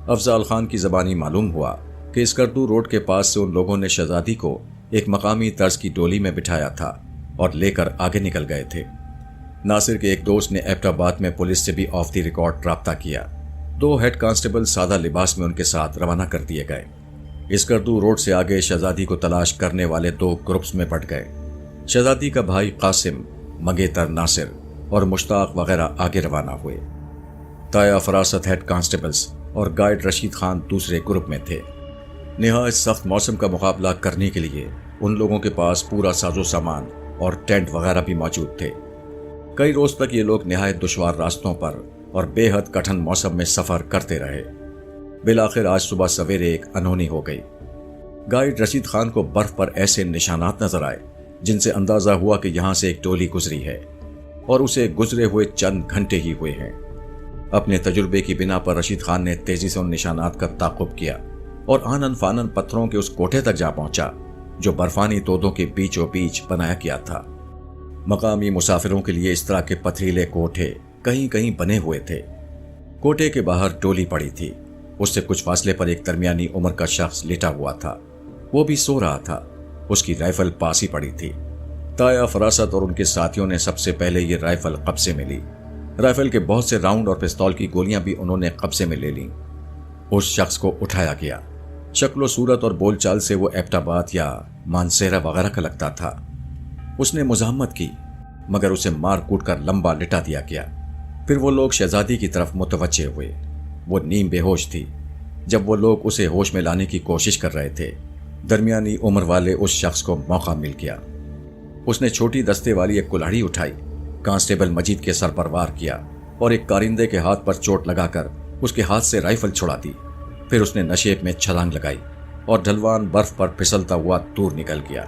افضال خان کی زبانی معلوم ہوا کہ اسکردو روڈ کے پاس سے ان لوگوں نے شہزادی کو ایک مقامی طرز کی ڈولی میں بٹھایا تھا اور لے کر آگے نکل گئے تھے۔ ناصر کے ایک دوست نے ایبٹ آباد میں پولیس سے بھی آف دی ریکارڈ رابطہ کیا۔ 2 ہیڈ کانسٹیبل سادہ لباس میں ان کے ساتھ روانہ کر دیے گئے۔ اسکردو روڈ سے آگے شہزادی کو تلاش کرنے والے 2 گروپس میں بٹ گئے۔ شہزادی کا بھائی قاسم، منگیتر ناصر اور مشتاق وغیرہ آگے روانہ ہوئے۔ تایا فراست ہیڈ کانسٹیبلز اور گائیڈ رشید خان دوسرے گروپ میں تھے۔ نہایت سخت موسم کا مقابلہ کرنے کے لیے ان لوگوں کے پاس پورا ساز و سامان اور ٹینٹ وغیرہ بھی موجود تھے۔ کئی روز تک یہ لوگ نہایت دشوار راستوں پر اور بے حد کٹھن موسم میں سفر کرتے رہے۔ بالآخر آج صبح سویرے ایک انہونی ہو گئی۔ گائیڈ رشید خان کو برف پر ایسے نشانات نظر آئے جن سے اندازہ ہوا کہ یہاں سے ایک ٹولی گزری ہے اور اسے گزرے ہوئے چند گھنٹے ہی ہوئے ہیں۔ اپنے تجربے کی بنا پر رشید خان نے تیزی سے ان نشانات کا تعاقب کیا اور آنن فانن پتھروں کے اس کوٹھے تک جا پہنچا جو برفانی تودوں کے بیچوں بیچ بنایا گیا تھا۔ مقامی مسافروں کے لیے اس طرح کے پتھریلے کوٹھے کہیں کہیں بنے ہوئے تھے۔ کوٹھے کے باہر ٹولی پڑی تھی۔ اس سے کچھ فاصلے پر ایک درمیانی عمر کا شخص لیٹا ہوا تھا۔ وہ بھی سو رہا تھا۔ اس کی رائفل پاس ہی پڑی تھی۔ تایا فراست اور ان کے ساتھیوں نے سب سے پہلے یہ رائفل قبضے میں لی۔ رائفل کے بہت سے راؤنڈ اور پستول کی گولیاں بھی انہوں نے قبضے میں لے لیں۔ اس شخص کو اٹھایا گیا۔ شکل و صورت اور بول چال سے وہ ایبٹ آباد یا مانسیرا وغیرہ کا لگتا تھا۔ اس نے مزاحمت کی مگر اسے مار کوٹ کر لمبا لٹا دیا گیا۔ پھر وہ لوگ شہزادی کی طرف متوجہ ہوئے۔ وہ نیم بے ہوش تھی۔ جب وہ لوگ اسے ہوش میں لانے کی کوشش کر رہے تھے، درمیانی عمر والے اس شخص کو موقع مل گیا۔ اس نے چھوٹی دستے والی ایک کلاڑی اٹھائی، کانسٹیبل مجید کے سر پر وار کیا اور ایک کارندے کے ہاتھ پر چوٹ لگا کر اس کے ہاتھ سے رائفل چھڑا دی۔ پھر اس نے نشیب میں چھلانگ لگائی اور ڈھلوان برف پر پھسلتا ہوا دور نکل گیا۔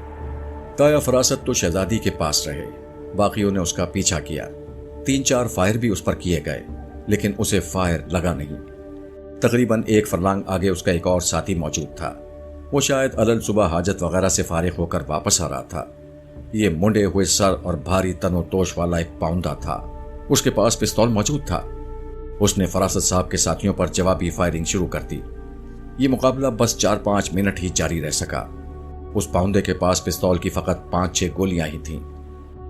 تایا فراست تو شہزادی کے پاس رہے، باقیوں نے اس کا پیچھا کیا۔ 3-4 فائر بھی اس پر کیے گئے لیکن اسے فائر لگا نہیں۔ تقریباً 1 فرلانگ آگے اس کا ایک اور ساتھی موجود تھا۔ وہ شاید علل صبح حاجت وغیرہ سے فارغ ہو کر واپس آ رہا تھا۔ یہ منڈے ہوئے سر اور بھاری تن و توش والا ایک پاؤنڈا تھا۔ اس کے پاس پستول موجود تھا۔ اس نے فراست صاحب کے ساتھیوں پر جوابی فائرنگ شروع کر دی۔ یہ مقابلہ بس 4-5 منٹ ہی جاری رہ سکا۔ اس پاؤنڈے کے پاس پستول کی فقط 5-6 گولیاں ہی تھیں۔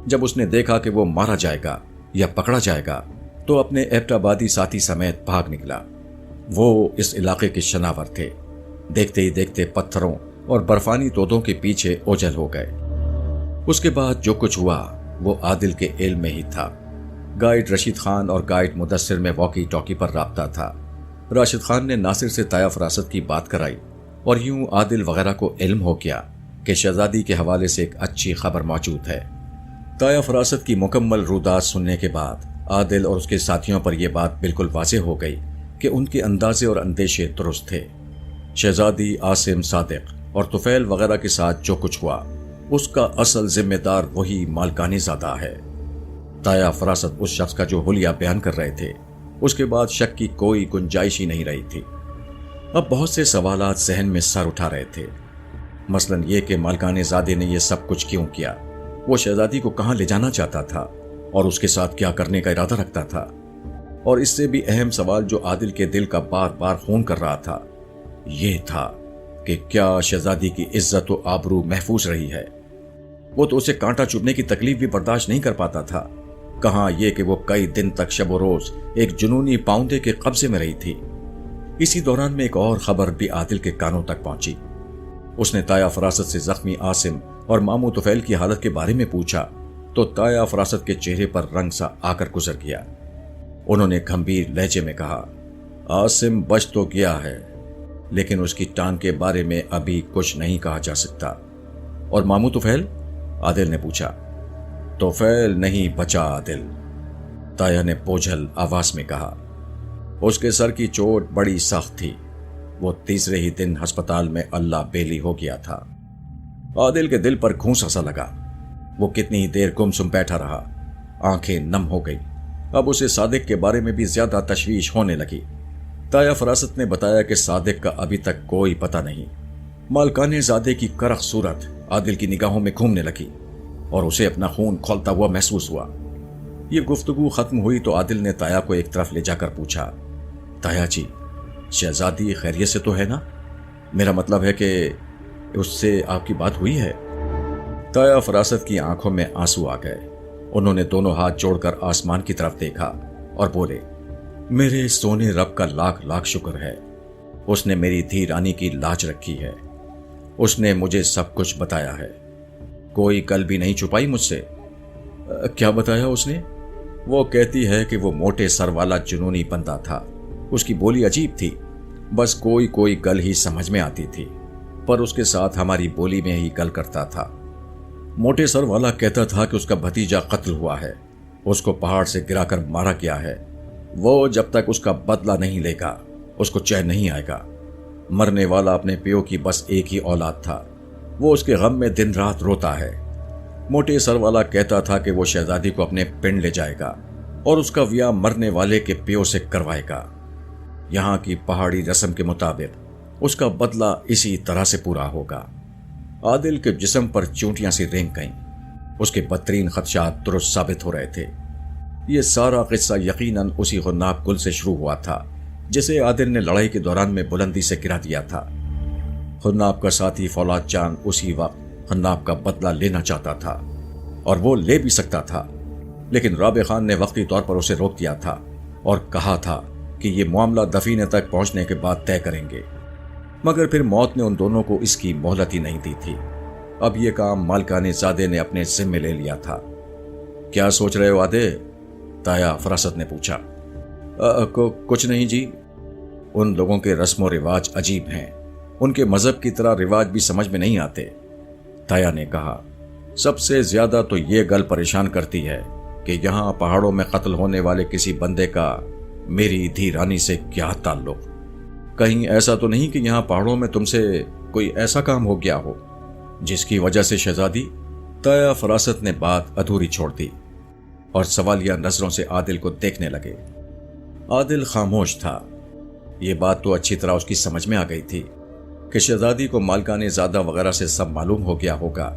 جب اس نے دیکھا کہ وہ مارا جائے گا یا پکڑا جائے گا تو اپنے ایبٹ آبادی ساتھی سمیت بھاگ نکلا۔ وہ اس علاقے کے شناور تھے، دیکھتے ہی دیکھتے پتھروں اور برفانی تودوں کے پیچھے اوجھل ہو گئے۔ اس کے بعد جو کچھ ہوا وہ عادل کے علم میں ہی تھا۔ گائیڈ رشید خان اور گائیڈ مدثر میں واقعی ٹاکی پر رابطہ تھا۔ راشد خان نے ناصر سے طایا فراست کی بات کرائی اور یوں عادل وغیرہ کو علم ہو گیا کہ شہزادی کے حوالے سے ایک اچھی خبر موجود ہے۔ طایا فراست کی مکمل رودات سننے کے بعد عادل اور اس کے ساتھیوں پر یہ بات بالکل واضح ہو گئی کہ ان کے اندازے اور اندیشے درست تھے۔ شہزادی، عاصم، صادق اور طفیل وغیرہ کے ساتھ جو کچھ ہوا اس کا اصل ذمہ دار وہی مالکانی زادہ ہے۔ طایا فراست اس شخص کا جو حلیہ بیان کر رہے تھے، اس کے بعد شک کی کوئی گنجائش ہی نہیں رہی تھی۔ اب بہت سے سوالات ذہن میں سر اٹھا رہے تھے، مثلا یہ کہ مالکان زادے نے یہ سب کچھ کیوں کیا، وہ شہزادی کو کہاں لے جانا چاہتا تھا اور اس کے ساتھ کیا کرنے کا ارادہ رکھتا تھا، اور اس سے بھی اہم سوال جو عادل کے دل کا بار بار خون کر رہا تھا یہ تھا کہ کیا شہزادی کی عزت و آبرو محفوظ رہی ہے۔ وہ تو اسے کانٹا چبھنے کی تکلیف بھی برداشت نہیں کر پاتا تھا، کہاں یہ کہ وہ کئی دن تک شب و روز ایک جنونی پاؤندے کے قبضے میں رہی تھی۔ اسی دوران میں ایک اور خبر بھی عادل کے کانوں تک پہنچی۔ اس نے طایا فراست سے زخمی عاصم اور مامو طفیل کی حالت کے بارے میں پوچھا تو طایا فراست کے چہرے پر رنگ سا آ کر گزر گیا۔ انہوں نے گھمبیر لہجے میں کہا، عاصم بچ تو گیا ہے لیکن اس کی ٹانگ کے بارے میں ابھی کچھ نہیں کہا جا سکتا۔ اور مامو طفیل؟ عادل نے پوچھا۔ طفیل نہیں بچا عادل، طایا نے بوجھل آواز میں کہا۔ اس کے سر کی چوٹ بڑی سخت تھی، وہ تیسرے ہی دن ہسپتال میں اللہ بیلی ہو گیا تھا۔ عادل کے دل پر گھونسا سا لگا، وہ کتنی ہی دیر گمسم بیٹھا رہا، آنکھیں نم ہو گئی۔ اب اسے صادق کے بارے میں بھی زیادہ تشویش ہونے لگی۔ طایا فراست نے بتایا کہ صادق کا ابھی تک کوئی پتہ نہیں۔ مالکان زادے کی کرخ صورت عادل کی نگاہوں میں گھومنے لگی اور اسے اپنا خون کھولتا ہوا محسوس ہوا۔ یہ گفتگو ختم ہوئی تو عادل نے طایا کو ایک طرف لے جا کر پوچھا، طایا جی، شہزادی خیریت سے تو ہے نا؟ میرا مطلب ہے کہ اس سے آپ کی بات ہوئی ہے؟ طایا فراست کی آنکھوں میں آنسو آ گئے۔ انہوں نے دونوں ہاتھ جوڑ کر آسمان کی طرف دیکھا اور بولے، میرے سونے رب کا لاکھ لاکھ شکر ہے، اس نے میری دھی رانی کی لاج رکھی ہے، اس نے مجھے سب کچھ بتایا ہے، کوئی گل بھی نہیں چھپائی مجھ سے۔ کیا بتایا اس نے؟ وہ کہتی ہے کہ وہ موٹے سر والا جنونی بندہ تھا، اس کی بولی عجیب تھی، بس کوئی گل ہی سمجھ میں آتی تھی، پر اس کے ساتھ ہماری بولی میں ہی گل کرتا تھا۔ موٹے سر والا کہتا تھا کہ اس کا بھتیجا قتل ہوا ہے، اس کو پہاڑ سے گرا کر مارا گیا ہے، وہ جب تک اس کا بدلہ نہیں لے گا اس کو چین نہیں آئے گا۔ مرنے والا اپنے پیو کی بس ایک ہی اولاد تھا، وہ اس کے غم میں دن رات روتا ہے۔ موٹے سر والا کہتا تھا کہ وہ شہزادی کو اپنے پنڈ لے جائے گا اور اس کا ویاہ مرنے والے کے پیو سے کروائے گا۔ یہاں کی پہاڑی رسم کے مطابق اس کا بدلہ اسی طرح سے پورا ہوگا۔ عادل کے جسم پر چونٹیاں سی رینگ گئیں، اس کے بدترین خدشات درست ثابت ہو رہے تھے۔ یہ سارا قصہ یقیناً اسی غناب گل سے شروع ہوا تھا جسے عادل نے لڑائی کے دوران میں بلندی سے گرا دیا تھا۔ خناب کا ساتھی فولاد جان اسی وقت خناب کا بدلہ لینا چاہتا تھا اور وہ لے بھی سکتا تھا، لیکن رابع خان نے وقتی طور پر اسے روک دیا تھا اور کہا تھا کہ یہ معاملہ دفینے تک پہنچنے کے بعد طے کریں گے، مگر پھر موت نے ان دونوں کو اس کی مہلت ہی نہیں دی تھی۔ اب یہ کام مالکان زادے نے اپنے ذمے لے لیا تھا۔ کیا سوچ رہے ہو عادل؟ طایا فراست نے پوچھا۔ کچھ نہیں جی، ان لوگوں کے رسم و رواج عجیب ہیں، ان کے مذہب کی طرح رواج بھی سمجھ میں نہیں آتے۔ طایا نے کہا، سب سے زیادہ تو یہ گل پریشان کرتی ہے کہ یہاں پہاڑوں میں قتل ہونے والے کسی بندے کا میری دھی رانی سے کیا تعلق؟ کہیں ایسا تو نہیں کہ یہاں پہاڑوں میں تم سے کوئی ایسا کام ہو گیا ہو جس کی وجہ سے شہزادی؟ طایا فراست نے بات ادھوری چھوڑ دی اور سوالیہ نظروں سے عادل کو دیکھنے لگے۔ عادل خاموش تھا۔ یہ بات تو اچھی طرح اس کی سمجھ میں آ گئی تھی کہ شہزادی کو مالکان زادہ وغیرہ سے سب معلوم ہو گیا ہوگا،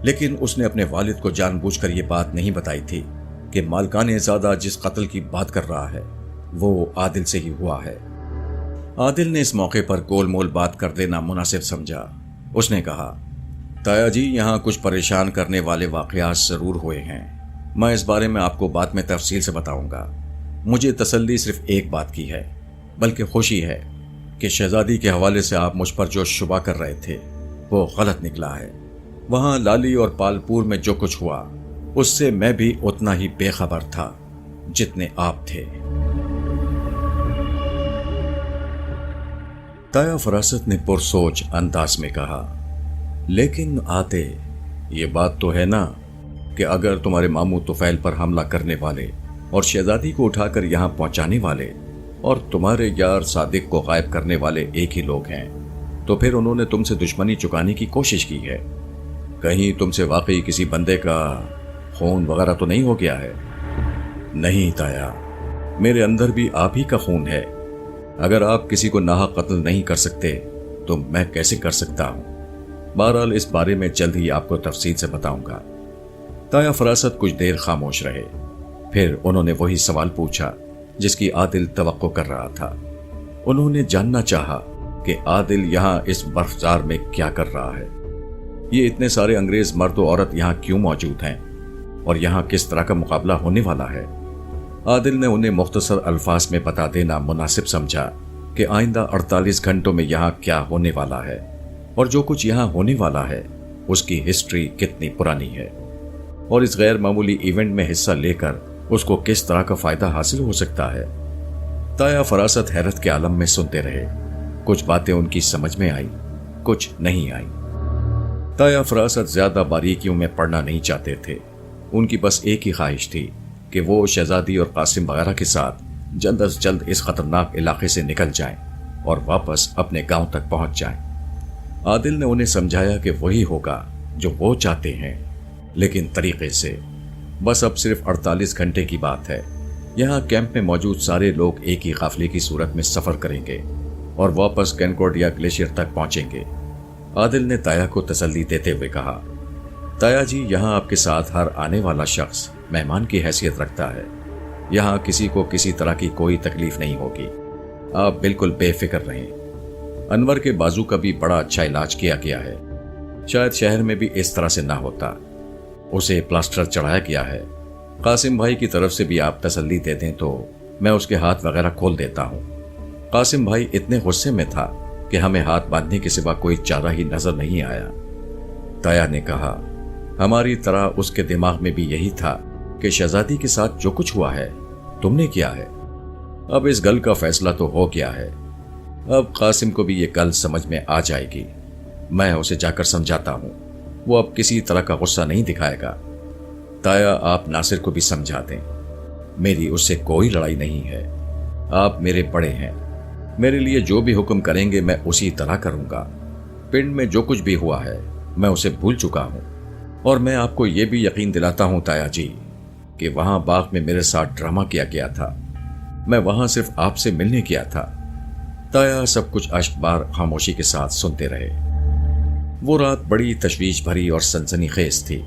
لیکن اس نے اپنے والد کو جان بوجھ کر یہ بات نہیں بتائی تھی کہ مالکان زادہ جس قتل کی بات کر رہا ہے وہ عادل سے ہی ہوا ہے۔ عادل نے اس موقع پر گول مول بات کر دینا مناسب سمجھا۔ اس نے کہا، طایا جی، یہاں کچھ پریشان کرنے والے واقعات ضرور ہوئے ہیں، میں اس بارے میں آپ کو بعد میں تفصیل سے بتاؤں گا، مجھے تسلی صرف ایک بات کی ہے، بلکہ خوشی ہے کہ شہزادی کے حوالے سے آپ مجھ پر جو شبہ کر رہے تھے وہ غلط نکلا ہے۔ وہاں لالی اور پالپور میں جو کچھ ہوا اس سے میں بھی اتنا ہی بے خبر تھا جتنے آپ تھے۔ تایا فراست نے پرسوچ انداز میں کہا، لیکن آتے یہ بات تو ہے نا کہ اگر تمہارے ماموں طفیل پر حملہ کرنے والے اور شہزادی کو اٹھا کر یہاں پہنچانے والے اور تمہارے یار صادق کو غائب کرنے والے ایک ہی لوگ ہیں، تو پھر انہوں نے تم سے دشمنی چکانے کی کوشش کی ہے۔ کہیں تم سے واقعی کسی بندے کا خون وغیرہ تو نہیں ہو گیا ہے؟ نہیں تایا، میرے اندر بھی آپ ہی کا خون ہے۔ اگر آپ کسی کو ناحق قتل نہیں کر سکتے تو میں کیسے کر سکتا ہوں؟ بہرحال اس بارے میں جلد ہی آپ کو تفصیل سے بتاؤں گا۔ تایا فراست کچھ دیر خاموش رہے، پھر انہوں نے وہی سوال پوچھا جس کی عادل توقع کر رہا تھا۔ انہوں نے جاننا چاہا کہ عادل یہاں اس برفزار میں کیا کر رہا ہے، یہ اتنے سارے انگریز مرد و عورت یہاں کیوں موجود ہیں اور یہاں کس طرح کا مقابلہ ہونے والا ہے۔ عادل نے انہیں مختصر الفاظ میں بتا دینا مناسب سمجھا کہ آئندہ 48 گھنٹوں میں یہاں کیا ہونے والا ہے اور جو کچھ یہاں ہونے والا ہے اس کی ہسٹری کتنی پرانی ہے اور اس غیر معمولی ایونٹ میں حصہ لے کر اس کو کس طرح کا فائدہ حاصل ہو سکتا ہے۔ تایا فراست حیرت کے عالم میں سنتے رہے، کچھ باتیں ان کی سمجھ میں آئی، کچھ نہیں آئی۔ تایا فراست زیادہ باریکیوں میں پڑنا نہیں چاہتے تھے، ان کی بس ایک ہی خواہش تھی کہ وہ شہزادی اور قاسم وغیرہ کے ساتھ جلد از جلد اس خطرناک علاقے سے نکل جائیں اور واپس اپنے گاؤں تک پہنچ جائیں۔ عادل نے انہیں سمجھایا کہ وہی ہوگا جو وہ چاہتے ہیں، لیکن طریقے سے۔ بس اب صرف 48 گھنٹے کی بات ہے۔ یہاں کیمپ میں موجود سارے لوگ ایک ہی قافلے کی صورت میں سفر کریں گے اور واپس کینکورڈیا گلیشیئر تک پہنچیں گے۔ عادل نے تایا کو تسلی دیتے ہوئے کہا، تایا جی، یہاں آپ کے ساتھ ہر آنے والا شخص مہمان کی حیثیت رکھتا ہے، یہاں کسی کو کسی طرح کی کوئی تکلیف نہیں ہوگی، آپ بالکل بے فکر رہیں۔ انور کے بازو کا بھی بڑا اچھا علاج کیا گیا ہے، شاید شہر میں بھی اس طرح سے نہ ہوتا، اسے پلاسٹر چڑھایا گیا ہے۔ قاسم بھائی کی طرف سے بھی آپ تسلی دے دیں تو میں اس کے ہاتھ وغیرہ کھول دیتا ہوں۔ قاسم بھائی اتنے غصے میں تھا کہ ہمیں ہاتھ باندھنے کے سوا کوئی چارہ ہی نظر نہیں آیا۔ تایا نے کہا، ہماری طرح اس کے دماغ میں بھی یہی تھا کہ شہزادی کے ساتھ جو کچھ ہوا ہے تم نے کیا ہے۔ اب اس گل کا فیصلہ تو ہو گیا ہے، اب قاسم کو بھی یہ گل سمجھ میں آ جائے گی، میں اسے جا کر سمجھاتا ہوں، وہ اب کسی طرح کا غصہ نہیں دکھائے گا۔ تایا، آپ ناصر کو بھی سمجھا دیں، میری اس سے کوئی لڑائی نہیں ہے، آپ میرے بڑے ہیں، میرے لیے جو بھی حکم کریں گے میں اسی طرح کروں گا۔ پنڈ میں جو کچھ بھی ہوا ہے میں اسے بھول چکا ہوں، اور میں آپ کو یہ بھی یقین دلاتا ہوں تایا جی کہ وہاں باغ میں میرے ساتھ ڈرامہ کیا گیا تھا، میں وہاں صرف آپ سے ملنے گیا تھا۔ تایا سب کچھ اشک بار خاموشی کے ساتھ سنتے رہے۔ وہ رات بڑی تشویش بھری اور سنسنی خیز تھی۔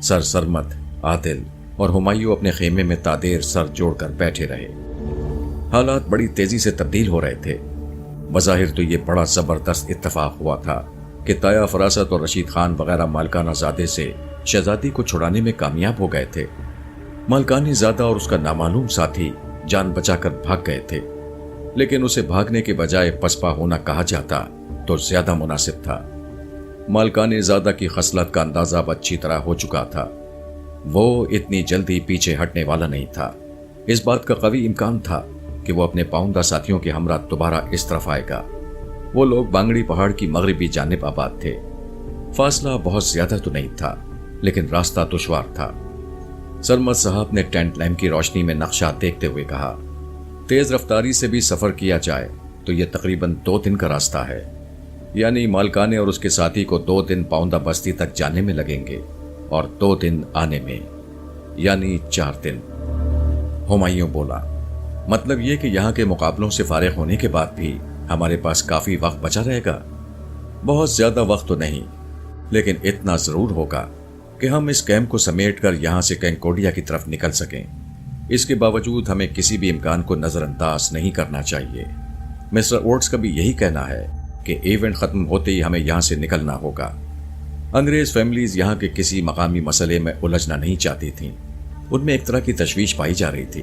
سر سرمد، عادل اور ہمایوں اپنے خیمے میں تادیر سر جوڑ کر بیٹھے رہے۔ حالات بڑی تیزی سے تبدیل ہو رہے تھے۔ بظاہر تو یہ بڑا زبردست اتفاق ہوا تھا کہ تایا فراست اور رشید خان وغیرہ مالکانہ زادے سے شہزادی کو چھڑانے میں کامیاب ہو گئے تھے۔ مالکانی زادہ اور اس کا نامعلوم ساتھی جان بچا کر بھاگ گئے تھے، لیکن اسے بھاگنے کے بجائے پسپا ہونا کہا جاتا تو زیادہ مناسب تھا۔ مالکانی زادہ کی خصلت کا اندازہ اب اچھی طرح ہو چکا تھا، وہ اتنی جلدی پیچھے ہٹنے والا نہیں تھا۔ اس بات کا قوی امکان تھا کہ وہ اپنے پاؤندہ ساتھیوں کے ہمراہ دوبارہ اس طرف آئے گا۔ وہ لوگ بانگڑی پہاڑ کی مغربی جانب آباد تھے۔ فاصلہ بہت زیادہ تو نہیں تھا، لیکن راستہ دشوار تھا۔ سرمد صاحب نے ٹینٹ لیمپ کی روشنی میں نقشہ دیکھتے ہوئے کہا، تیز رفتاری سے بھی سفر کیا جائے تو یہ تقریباً 2 دن کا راستہ ہے، یعنی مالکانے اور اس کے ساتھی کو 2 دن پاؤندہ بستی تک جانے میں لگیں گے اور 2 دن آنے میں، یعنی 4 دن۔ ہمایوں بولا، مطلب یہ کہ یہاں کے مقابلوں سے فارغ ہونے کے بعد بھی ہمارے پاس کافی وقت بچا رہے گا؟ بہت زیادہ وقت تو نہیں، لیکن اتنا ضرور ہوگا کہ ہم اس کیمپ کو سمیٹ کر یہاں سے کینکوڈیا کی طرف نکل سکیں۔ اس کے باوجود ہمیں کسی بھی امکان کو نظر انداز نہیں کرنا چاہیے۔ مسٹر اوٹس کا بھی یہی کہنا ہے کہ ایونٹ ختم ہوتے ہی ہمیں یہاں سے نکلنا ہوگا۔ انگریز فیملیز یہاں کے کسی مقامی مسئلے میں الجھنا نہیں چاہتی تھیں، ان میں ایک طرح کی تشویش پائی جا رہی تھی۔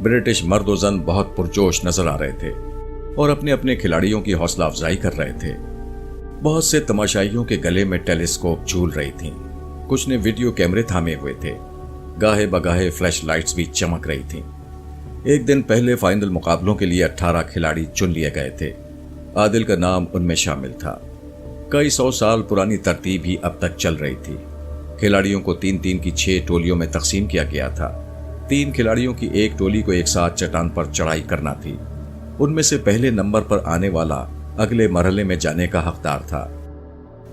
برٹش مرد و زن بہت پرجوش نظر آ رہے تھے اور اپنے اپنے کھلاڑیوں کی حوصلہ افزائی کر رہے تھے۔ بہت سے تماشائیوں کے گلے میں ٹیلیسکوپ جھول رہی تھیں، کچھ نے ویڈیو کیمرے تھامے ہوئے تھے، گاہے بگاہے فلیش لائٹس بھی چمک رہی تھیں۔ ایک دن پہلے فائنل مقابلوں کے لیے 18 کھلاڑی چن لیے گئے تھے۔ عادل کا نام ان میں شامل تھا۔ کئی 100 سال پرانی ترتیب ہی اب تک چل رہی تھی۔ کھلاڑیوں کو 3 کی 6 ٹولیوں میں تقسیم کیا گیا تھا۔ 3 کھلاڑیوں کی ایک ٹولی کو ایک ساتھ چٹان پر چڑھائی کرنا تھی۔ ان میں سے پہلے نمبر پر آنے والا اگلے مرحلے میں جانے کا حقدار تھا۔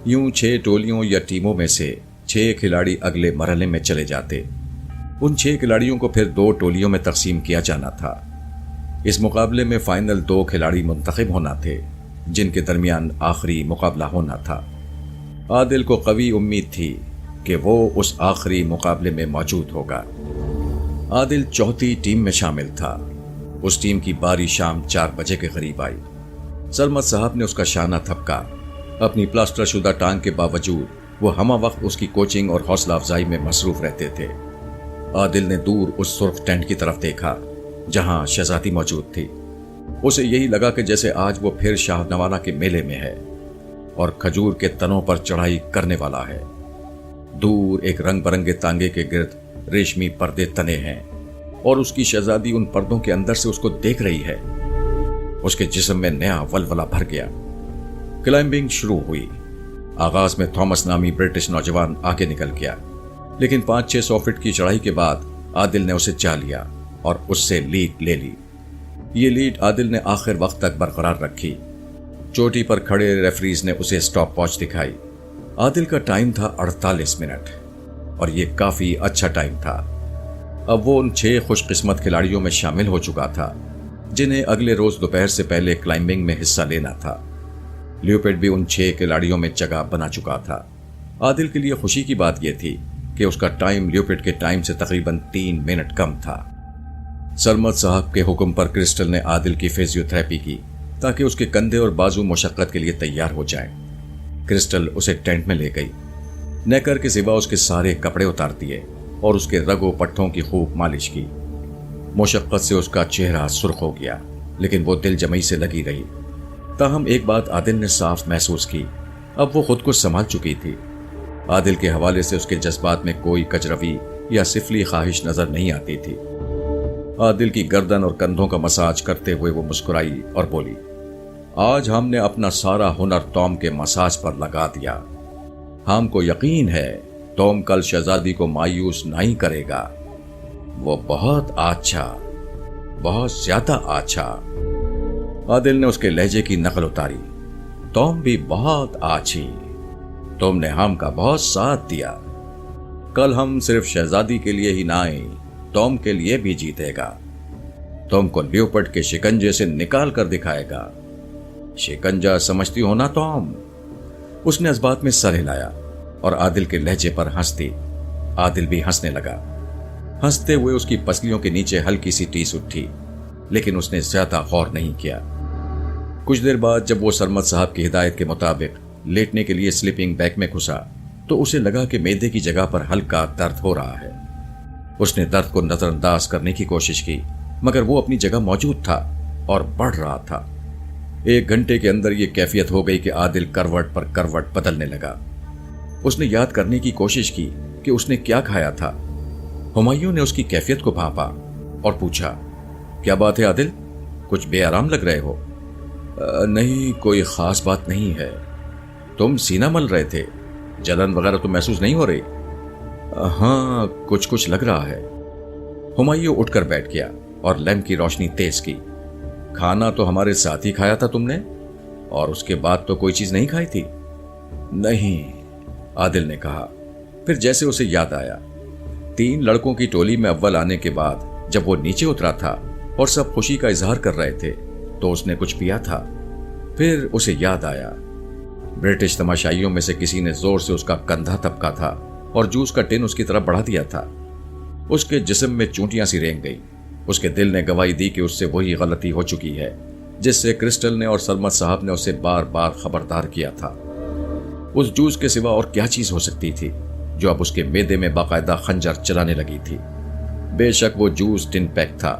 یوں 6 ٹولیوں یا ٹیموں میں سے 6 کھلاڑی اگلے مرحلے میں چلے جاتے۔ ان 6 کھلاڑیوں کو پھر 2 ٹولیوں میں تقسیم کیا جانا تھا۔ اس مقابلے میں فائنل 2 کھلاڑی منتخب ہونا تھے، جن کے درمیان آخری مقابلہ ہونا تھا۔ عادل کو قوی امید تھی کہ وہ اس آخری مقابلے میں موجود ہوگا۔ عادل چوتھی ٹیم میں شامل تھا۔ اس ٹیم کی باری شام 4 بجے کے قریب آئی۔ سرمد صاحب نے اس کا شانہ تھپکا۔ اپنی پلاسٹر شدہ ٹانگ کے باوجود وہ ہمہ وقت اس کی کوچنگ اور حوصلہ افزائی میں مصروف رہتے تھے۔ عادل نے دور اس سرخ ٹینٹ کی طرف دیکھا جہاں شہزادی موجود تھی۔ اسے یہی لگا کہ جیسے آج وہ پھر شاہ نوالہ کے میلے میں ہے اور کھجور کے تنوں پر چڑھائی کرنے والا ہے۔ دور ایک رنگ برنگے تانگے کے گرد ریشمی پردے تنے ہیں اور اس کی شہزادی ان پردوں کے اندر سے اس کو دیکھ رہی ہے۔ اس کے جسم میں نیا ولولہ بھر گیا۔ کلائمبنگ شروع ہوئی۔ آغاز میں تھامس نامی برٹش نوجوان آگے نکل گیا، لیکن 500-600 فٹ کی چڑھائی کے بعد عادل نے اسے چا لیا اور اس سے لیڈ لے لی۔ یہ لیڈ عادل نے آخر وقت تک برقرار رکھی۔ چوٹی پر کھڑے ریفریز نے اسے سٹاپ واچ دکھائی۔ عادل کا ٹائم تھا 48 منٹ اور یہ کافی اچھا ٹائم تھا۔ اب وہ ان 6 خوش قسمت کھلاڑیوں میں شامل ہو چکا تھا جنہیں اگلے روز دوپہر سے پہلے کلائمبنگ میں حصہ لینا تھا۔ لیوپرڈ بھی ان 6 کھلاڑیوں میں جگہ بنا چکا تھا۔ عادل کے لیے خوشی کی بات یہ تھی کہ اس کا ٹائم لیوپرڈ کے ٹائم سے تقریباً 3 منٹ کم تھا۔ سرمد صاحب کے حکم پر کرسٹل نے عادل کی فزیو تھراپی کی تاکہ اس کے کندھے اور بازو مشقت کے لیے تیار ہو جائیں۔ کرسٹل اسے ٹینٹ میں لے گئی۔ نیکر کے سوا اس کے سارے کپڑے اتار دیے اور اس کے رگوں پٹھوں کی خوب مالش کی۔ مشقت سے اس کا چہرہ سرخ ہو گیا، لیکن وہ دل جمعی سے لگی رہی۔ تاہم ایک بات عادل نے صاف محسوس کی، اب وہ خود کو سنبھال چکی تھی۔ عادل کے حوالے سے اس کے جذبات میں کوئی کجروی یا سفلی خواہش نظر نہیں آتی تھی۔ عادل کی گردن اور کندھوں کا مساج کرتے ہوئے وہ مسکرائی اور بولی، آج ہم نے اپنا سارا ہنر ٹام کے مساج پر لگا دیا۔ ہم کو یقین ہے ٹام کل شہزادی کو مایوس نہیں کرے گا۔ وہ بہت اچھا، بہت زیادہ اچھا۔ عادل نے اس کے لہجے کی نقل اتاری۔ ٹام بھی بہت اچھی۔ تم نے ہم کا بہت ساتھ دیا۔ کل ہم صرف شہزادی کے لیے ہی نہ آئیں، ٹام کے لیے بھی جیتے گا۔ تم کو لیوپرڈ کے شکنجے سے نکال کر دکھائے گا۔ شکنجا سمجھتی ہو نا ٹام؟ اس نے اس بات میں سر ہلایا اور عادل کے لہجے پر ہنس دی۔ عادل بھی ہنسنے لگا۔ ہنستے ہوئے اس کی پسلیوں کے نیچے ہلکی سی ٹیس اٹھی، لیکن اس نے زیادہ غور نہیں کیا۔ کچھ دیر بعد جب وہ سرمد صاحب کی ہدایت کے مطابق لیٹنے کے لیے سلیپنگ بیگ میں گھسا تو اسے لگا کہ معدے کی جگہ پر ہلکا درد ہو رہا ہے۔ اس نے درد کو نظر انداز کرنے کی کوشش کی، مگر وہ اپنی جگہ موجود تھا اور بڑھ رہا تھا۔ 1 گھنٹے کے اندر یہ کیفیت ہو گئی کہ عادل کروٹ پر کروٹ بدلنے لگا۔ اس نے یاد کرنے کی کوشش کی کہ اس نے کیا کھایا تھا۔ ہمایوں نے اس کی کیفیت کو بھانپا اور پوچھا، کیا بات ہے عادل؟ کچھ بے آرام لگ رہے ہو؟ نہیں، کوئی خاص بات نہیں ہے۔ تم سینہ مل رہے تھے، جلن وغیرہ تو محسوس نہیں ہو رہی؟ ہاں، کچھ لگ رہا ہے۔ ہمایوں اٹھ کر بیٹھ گیا اور لیمپ کی روشنی تیز کی۔ کھانا تو ہمارے ساتھ ہی کھایا تھا تم نے، اور اس کے بعد تو کوئی چیز نہیں کھائی تھی؟ نہیں، عادل نے کہا۔ پھر جیسے اسے یاد آیا، 3 لڑکوں کی ٹولی میں اول آنے کے بعد جب وہ نیچے اترا تھا اور سب خوشی کا اظہار کر رہے تھے تو اس نے کچھ پیا تھا۔ پھر اسے یاد آیا، برٹش تماشائیوں میں سے کسی نے زور سے اس کا کندھا تپکا تھا اور جوس کا ٹن اس کی طرف بڑھا دیا تھا۔ اس کے جسم میں چونٹیاں سی رینگ گئی۔ اس کے دل نے گواہی دی کہ اس سے وہی غلطی ہو چکی ہے جس سے کرسٹل نے اور سرمد صاحب نے اسے بار بار خبردار کیا تھا۔ اس جوس کے سوا اور کیا چیز ہو سکتی تھی جو اب اس کے معدے میں باقاعدہ خنجر چلانے لگی تھی؟ بے شک وہ جوس ٹن پیک تھا